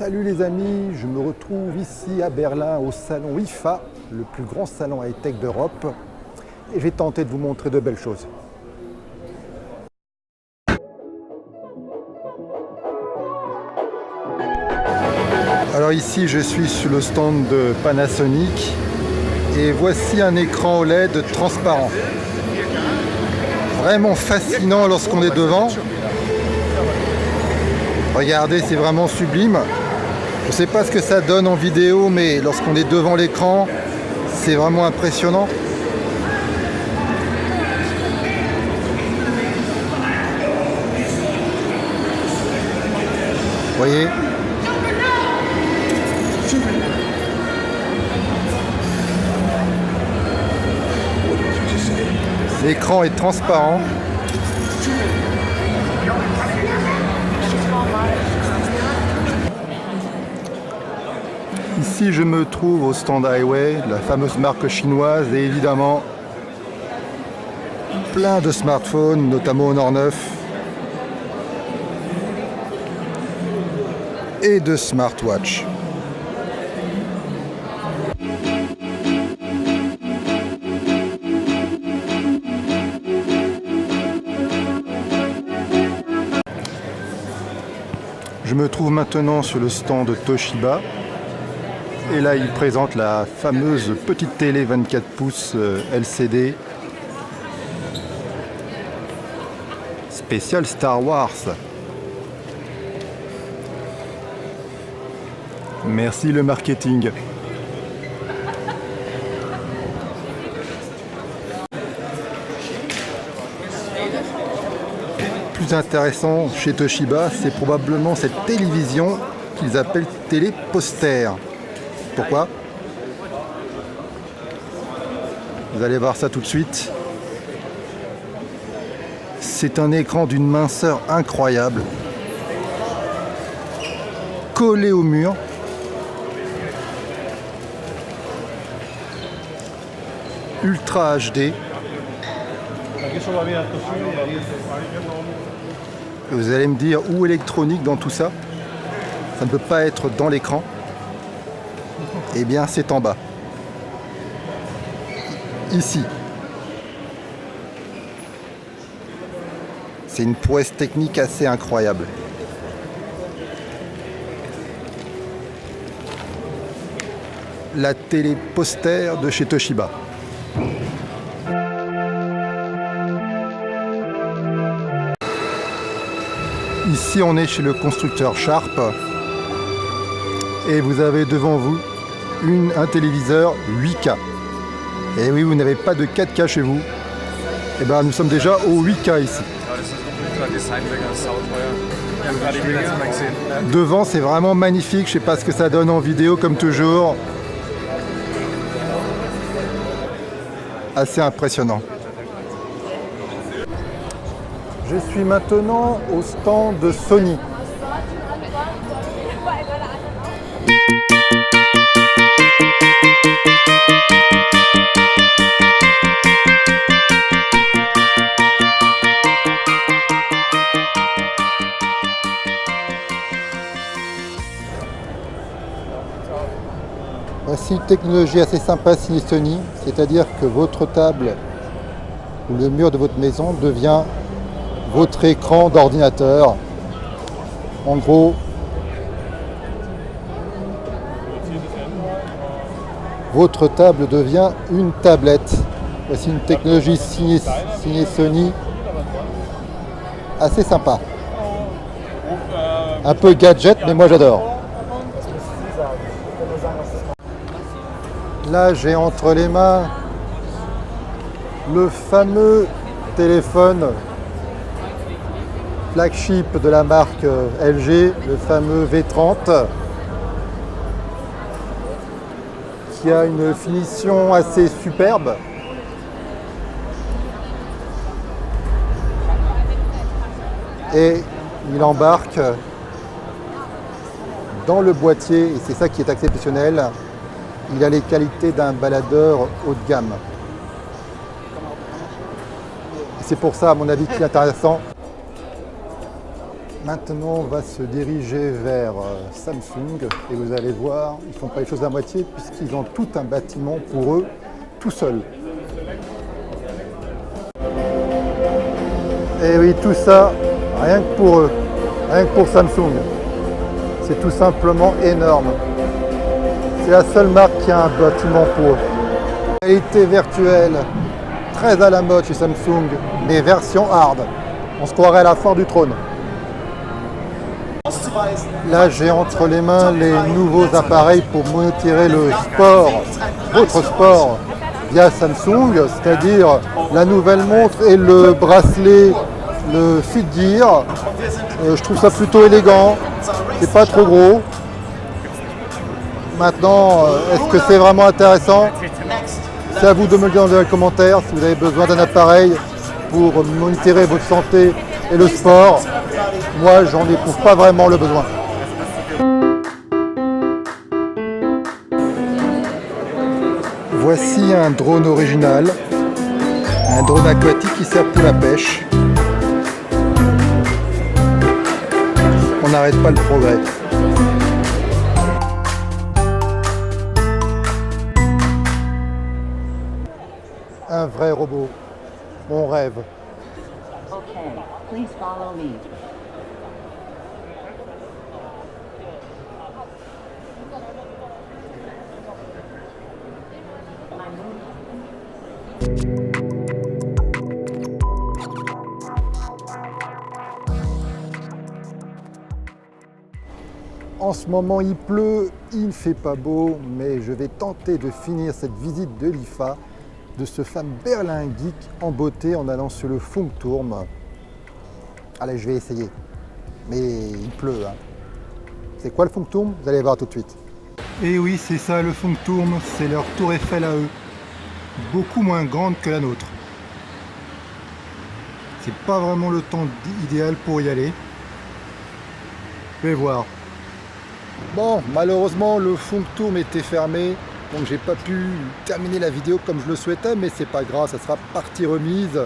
Salut les amis, je me retrouve ici à Berlin au salon IFA, le plus grand salon high-tech d'Europe, et je vais tenter de vous montrer de belles choses. Alors ici je suis sur le stand de Panasonic et voici un écran OLED transparent. Vraiment fascinant lorsqu'on est devant. Regardez, c'est vraiment sublime. Je ne sais pas ce que ça donne en vidéo, mais lorsqu'on est devant l'écran, c'est vraiment impressionnant. Vous voyez ? L'écran est transparent. Ici, je me trouve au stand Highway, la fameuse marque chinoise, et évidemment, plein de smartphones, notamment Honor 9, et de smartwatches. Je me trouve maintenant sur le stand de Toshiba. Et là, il présente la fameuse petite télé 24 pouces LCD spéciale Star Wars. Merci le marketing. Plus intéressant chez Toshiba, c'est probablement cette télévision qu'ils appellent télé poster. Pourquoi ? Vous allez voir ça tout de suite. C'est un écran d'une minceur incroyable, collé au mur. Ultra HD. Vous allez me dire, où électronique dans tout ça ? Ça ne peut pas être dans l'écran. Eh bien, c'est en bas. Ici. C'est une prouesse technique assez incroyable. La télé poster de chez Toshiba. Ici, on est chez le constructeur Sharp. Et vous avez devant vous un téléviseur 8K. Et oui, vous n'avez pas de 4K chez vous. Et bien, nous sommes déjà au 8K ici. Devant, c'est vraiment magnifique. Je ne sais pas ce que ça donne en vidéo, comme toujours. Assez impressionnant. Je suis maintenant au stand de Sony. Voici une technologie assez sympa signée Sony, c'est-à-dire que votre table ou le mur de votre maison devient votre écran d'ordinateur. En gros, votre table devient une tablette. Voici une technologie signée Sony, assez sympa. Un peu gadget, mais moi j'adore. Là, j'ai entre les mains le fameux téléphone flagship de la marque LG, le fameux V30, qui a une finition assez superbe. Et il embarque dans le boîtier, et c'est ça qui est exceptionnel, il a les qualités d'un baladeur haut de gamme. C'est pour ça, à mon avis, qu'il est intéressant. Maintenant, on va se diriger vers Samsung et vous allez voir, ils ne font pas les choses à moitié puisqu'ils ont tout un bâtiment pour eux, tout seuls. Et oui, tout ça, rien que pour eux, rien que pour Samsung. C'est tout simplement énorme. C'est la seule marque qui a un bâtiment pour eux. Réalité virtuelle, très à la mode chez Samsung, mais version hard. On se croirait à la fin du trône. Là, j'ai entre les mains les nouveaux appareils pour monitorer le sport, votre sport, via Samsung, c'est-à-dire la nouvelle montre et le bracelet, le Fit Gear. Je trouve ça plutôt élégant, c'est pas trop gros. Maintenant, est-ce que c'est vraiment intéressant? C'est à vous de me le dire dans les commentaires si vous avez besoin d'un appareil pour monitorer votre santé et le sport. Moi, j'en éprouve pas vraiment le besoin. Voici un drone original, un drone aquatique qui sert pour la pêche. On n'arrête pas le progrès. Un vrai robot, mon rêve. Okay, please follow me. En ce moment, il pleut, il ne fait pas beau, mais je vais tenter de finir cette visite de l'IFA, de ce fameux Berlin Geek en beauté en allant sur le Funkturm. Allez, je vais essayer. Mais il pleut. Hein. C'est quoi le Funkturm? Vous allez voir tout de suite. Et oui, c'est ça le Funkturm, c'est leur tour Eiffel à eux. Beaucoup moins grande que la nôtre. C'est pas vraiment le temps idéal pour y aller. Je vais voir. Bon, malheureusement, le Funkturm était fermé. Donc j'ai pas pu terminer la vidéo comme je le souhaitais, mais c'est pas grave, ça sera partie remise.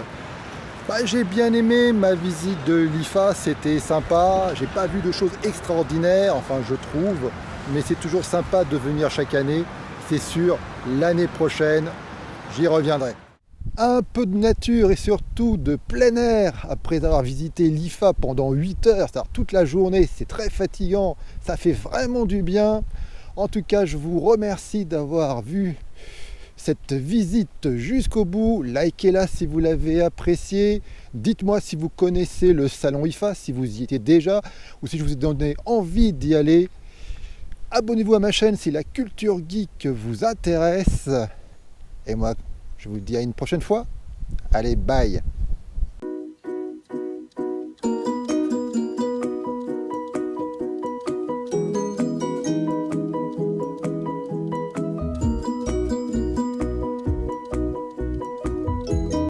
J'ai bien aimé ma visite de l'IFA, c'était sympa. J'ai pas vu de choses extraordinaires, enfin je trouve, mais c'est toujours sympa de venir chaque année. C'est sûr, l'année prochaine, j'y reviendrai. Un peu de nature et surtout de plein air après avoir visité l'IFA pendant 8 heures, c'est-à-dire toute la journée, c'est très fatigant, ça fait vraiment du bien. En tout cas, je vous remercie d'avoir vu cette visite jusqu'au bout. Likez-la si vous l'avez apprécié. Dites-moi si vous connaissez le salon IFA, si vous y étiez déjà, ou si je vous ai donné envie d'y aller. Abonnez-vous à ma chaîne si la culture geek vous intéresse. Et moi, je vous dis à une prochaine fois. Allez, bye!